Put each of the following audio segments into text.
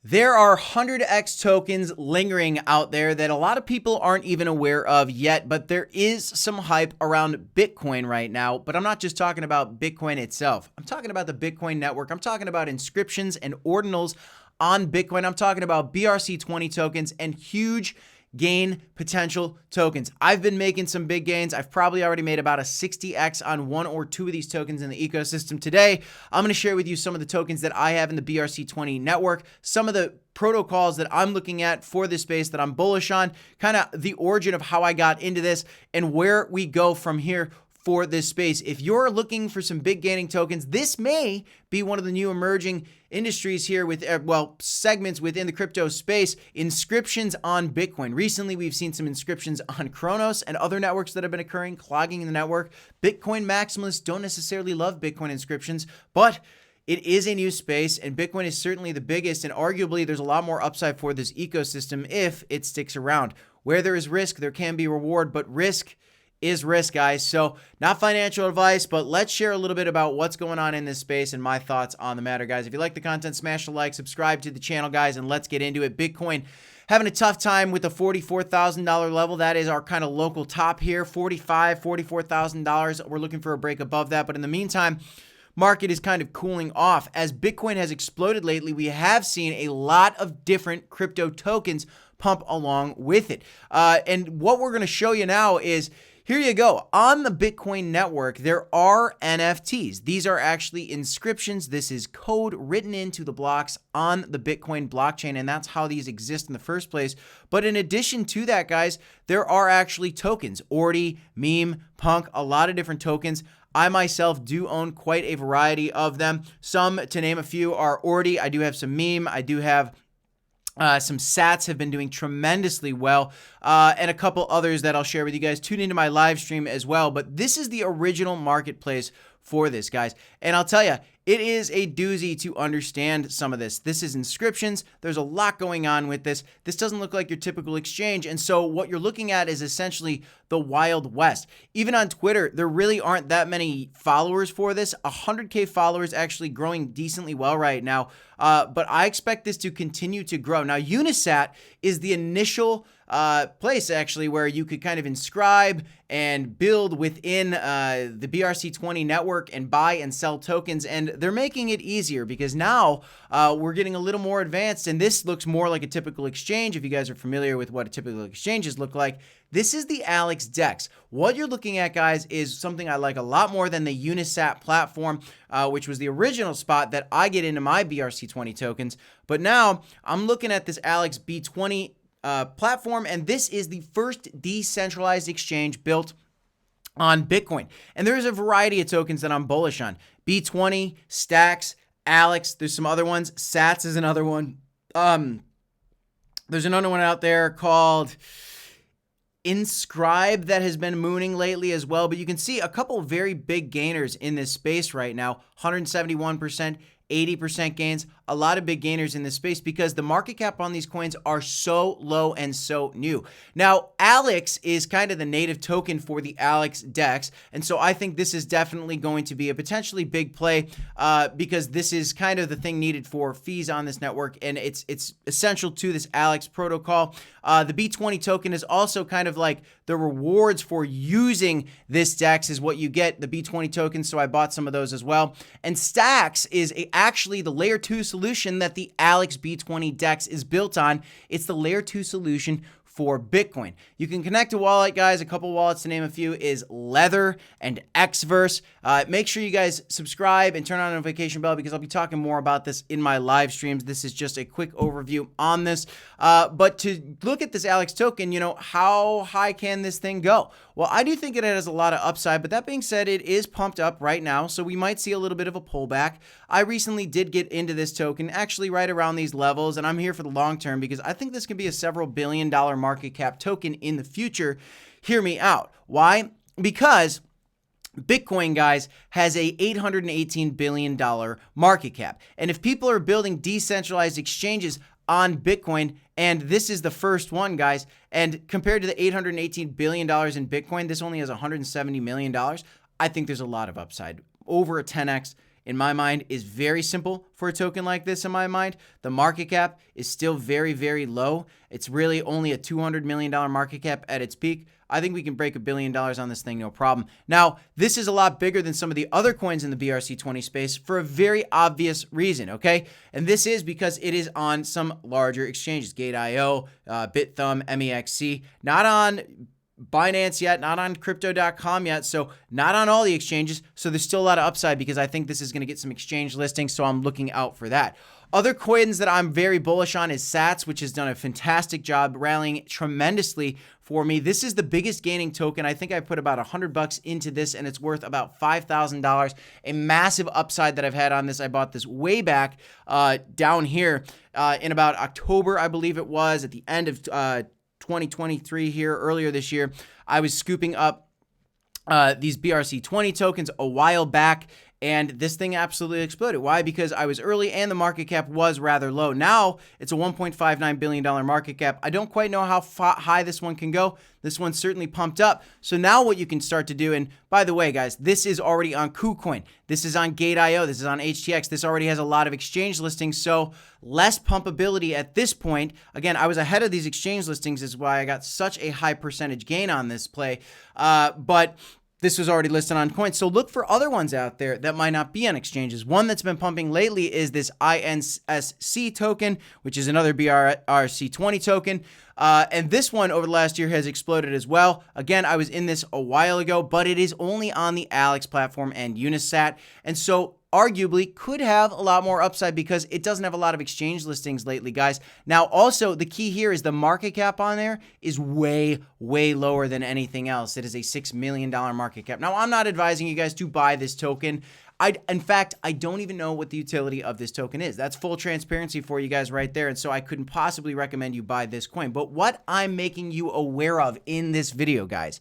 There are 100x tokens lingering out there that a lot of people aren't even aware of yet, but there is some hype around Bitcoin right now. But I'm not just talking about Bitcoin itself. I'm talking about the Bitcoin network. I'm talking about inscriptions and ordinals on Bitcoin. I'm talking about BRC-20 tokens and huge gain potential tokens. I've been making some big gains. I've probably already made about a 60x on one or two of these tokens in the ecosystem. Today, I'm going to share with you some of the tokens that I have in the BRC-20 network, some of the protocols that I'm looking at for this space that I'm bullish on, kind of the origin of how I got into this and where we go from here for this space. If you're looking for some big gaining tokens, this may be one of the new emerging industries here with, segments within the crypto space, inscriptions on Bitcoin. Recently, we've seen some inscriptions on Cronos and other networks that have been occurring, clogging in the network. Bitcoin maximalists don't necessarily love Bitcoin inscriptions, but it is a new space, and Bitcoin is certainly the biggest, and arguably there's a lot more upside for this ecosystem if it sticks around. Where there is risk, there can be reward, but risk is risk, guys. So not financial advice, but let's share a little bit about what's going on in this space and my thoughts on the matter, guys. If you like the content, smash the like, subscribe to the channel, guys, and let's get into it. Bitcoin having a tough time with the $44,000 level. That is our kind of local top here, $44,000. We're looking for a break above that, but in the meantime, market is kind of cooling off. As Bitcoin has exploded lately, we have seen a lot of different crypto tokens pump along with it. And what we're going to show you now is, here you go. On the Bitcoin network, there are NFTs. These are actually inscriptions. This is code written into the blocks on the Bitcoin blockchain, and that's how these exist in the first place. But in addition to that, guys, there are actually tokens. Ordi, meme, punk, a lot of different tokens. I myself do own quite a variety of them. Some, to name a few, are Ordi. I do have some meme. I do have some sats have been doing tremendously well, and a couple others that I'll share with you guys. Tune into my live stream as well. But this is the original marketplace for this, guys. And I'll tell you, it is a doozy to understand some of this. This is inscriptions. There's a lot going on with this. This doesn't look like your typical exchange. And so what you're looking at is essentially the Wild West. Even on Twitter, there really aren't that many followers for this. 100K followers actually growing decently well right now. But I expect this to continue to grow. Now, Unisat is the initial place actually where you could kind of inscribe and build within the BRC-20 network and buy and sell tokens, and they're making it easier because now we're getting a little more advanced, and this looks more like a typical exchange. If you guys are familiar with what a typical exchanges look like, this is the Alex DEX. What you're looking at, guys, is something I like a lot more than the Unisat platform, which was the original spot that I get into my BRC-20 tokens. But now I'm looking at this Alex B20 platform, and this is the first decentralized exchange built on Bitcoin. And there's a variety of tokens that I'm bullish on. B20, Stacks, Alex, there's some other ones. Sats is another one. There's another one out there called Inscribe that has been mooning lately as well. But you can see a couple of very big gainers in this space right now. 171%. 80% gains, a lot of big gainers in this space because the market cap on these coins are so low and so new. Now, Alex is kind of the native token for the Alex DEX, and so I think this is definitely going to be a potentially big play because this is kind of the thing needed for fees on this network, and it's essential to this Alex protocol. The B20 token is also kind of like the rewards for using this DEX is what you get, the B20 tokens, so I bought some of those as well. And Stacks is actually the layer 2 solution that the Alex B20 DEX is built on. It's the layer 2 solution for Bitcoin. You can connect a wallet, guys. A couple wallets to name a few is Lether and Xverse. Make sure you guys subscribe and turn on the notification bell because I'll be talking more about this in my live streams. This is just a quick overview on this. But to look at this Alex token, you know, how high can this thing go? Well, I do think it has a lot of upside, but that being said, it is pumped up right now, so we might see a little bit of a pullback. I recently did get into this token, actually right around these levels, and I'm here for the long term because I think this can be a several billion-dollar market cap token in the future. Hear me out. Why? Because Bitcoin, guys, has a $818 billion market cap. And if people are building decentralized exchanges on Bitcoin, and this is the first one, guys, and compared to the $818 billion in Bitcoin, this only has $170 million. I think there's a lot of upside, over a 10x in my mind, is very simple for a token like this in my mind. The market cap is still very, very low. It's really only a $200 million market cap at its peak. I think we can break $1 billion on this thing, no problem. Now, this is a lot bigger than some of the other coins in the BRC-20 space for a very obvious reason, okay? And this is because it is on some larger exchanges, Gate.io, Bithumb, MEXC, not on Binance yet, not on crypto.com yet, so not on all the exchanges. So there's still a lot of upside because I think this is going to get some exchange listings, so I'm looking out for that. Other coins that I'm very bullish on is Sats, which has done a fantastic job rallying tremendously for me. This is the biggest gaining token. I think I put about $100 into this, and it's worth about $5,000. A massive upside that I've had on this. I bought this way back down here in about October, I believe it was, at the end of 2023 here, earlier this year. I was scooping up these BRC-20 tokens a while back, and this thing absolutely exploded. Why? Because I was early and the market cap was rather low. Now it's a $1.59 billion market cap. I don't quite know how high this one can go. This one's certainly pumped up. So now what you can start to do, and by the way, guys, this is already on KuCoin. This is on Gate.io. This is on HTX. This already has a lot of exchange listings, so less pumpability at this point. Again, I was ahead of these exchange listings, is why I got such a high percentage gain on this play. But this was already listed on coins. So look for other ones out there that might not be on exchanges. One that's been pumping lately is this INSC token, which is another BRC-20 token. And this one over the last year has exploded as well. Again, I was in this a while ago, but it is only on the Alex platform and Unisat. And so arguably could have a lot more upside because it doesn't have a lot of exchange listings lately, guys. Now, also, the key here is the market cap on there is way, way lower than anything else. It is a $6 million market cap. Now, I'm not advising you guys to buy this token. In fact, I don't even know what the utility of this token is. That's full transparency for you guys right there, and so I couldn't possibly recommend you buy this coin. But what I'm making you aware of in this video, guys,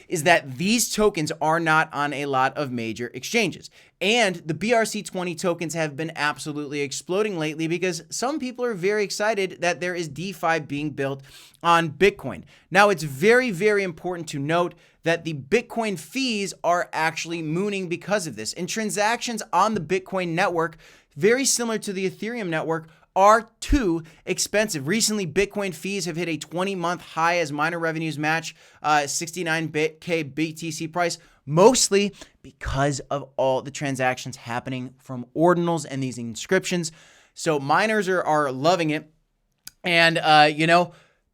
is that these tokens are not on a lot of major exchanges. And the BRC-20 tokens have been absolutely exploding lately because some people are very excited that there is DeFi being built on Bitcoin. Now, it's very, very important to note that the Bitcoin fees are actually mooning because of this. And transactions on the Bitcoin network, very similar to the Ethereum network, are too expensive. Recently, Bitcoin fees have hit a 20-month high as miner revenues match 69K BTC price, mostly because of all the transactions happening from Ordinals and these inscriptions. So miners are loving it. And,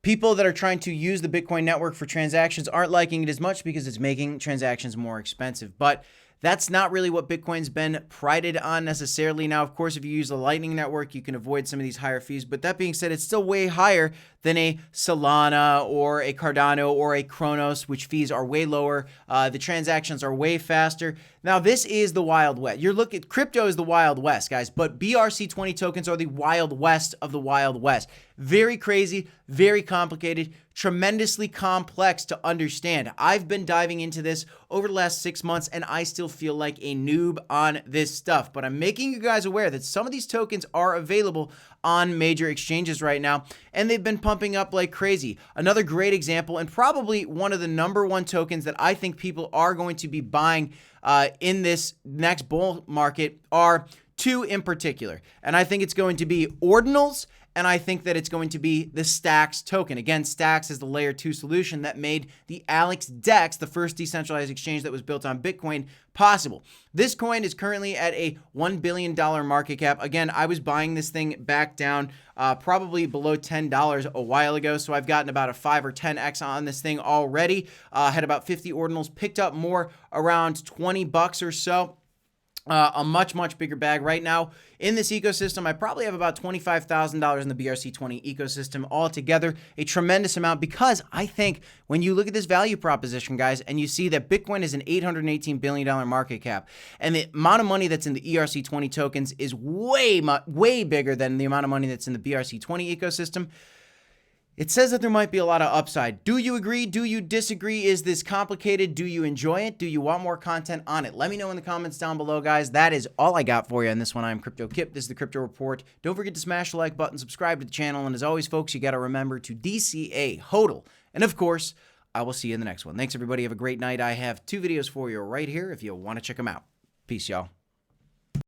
people that are trying to use the Bitcoin network for transactions aren't liking it as much because it's making transactions more expensive. But that's not really what Bitcoin's been prided on necessarily. Now, of course, if you use the Lightning Network, you can avoid some of these higher fees. But that being said, it's still way higher than a Solana or a Cardano or a Cronos, which fees are way lower. The transactions are way faster. Now, this is the Wild West. You're looking, crypto is the Wild West, guys, but BRC-20 tokens are the Wild West of the Wild West. Very crazy, very complicated, tremendously complex to understand. I've been diving into this over the last 6 months, and I still feel like a noob on this stuff. But I'm making you guys aware that some of these tokens are available on major exchanges right now, and they've been pumping up like crazy. Another great example, and probably one of the #1 tokens that I think people are going to be buying in this next bull market are two in particular. And I think it's going to be Ordinals, and I think that it's going to be the Stacks token. Again, Stacks is the layer 2 solution that made the Alex DEX, the first decentralized exchange that was built on Bitcoin, possible. This coin is currently at a $1 billion market cap. Again, I was buying this thing back down probably below $10 a while ago, so I've gotten about a 5 or 10x on this thing already. Had about 50 ordinals, picked up more around $20 or so. A much, much bigger bag right now in this ecosystem. I probably have about $25,000 in the BRC-20 ecosystem altogether, a tremendous amount, because I think when you look at this value proposition, guys, and you see that Bitcoin is an $818 billion market cap, and the amount of money that's in the ERC-20 tokens is way bigger than the amount of money that's in the BRC-20 ecosystem, it says that there might be a lot of upside. Do you agree? Do you disagree? Is this complicated? Do you enjoy it? Do you want more content on it? Let me know in the comments down below, guys. That is all I got for you on this one. I'm Crypto Kip. This is the Crypto Report. Don't forget to smash the like button, subscribe to the channel, and as always, folks, you got to remember to DCA HODL. And of course, I will see you in the next one. Thanks, everybody. Have a great night. I have 2 videos for you right here if you want to check them out. Peace, y'all.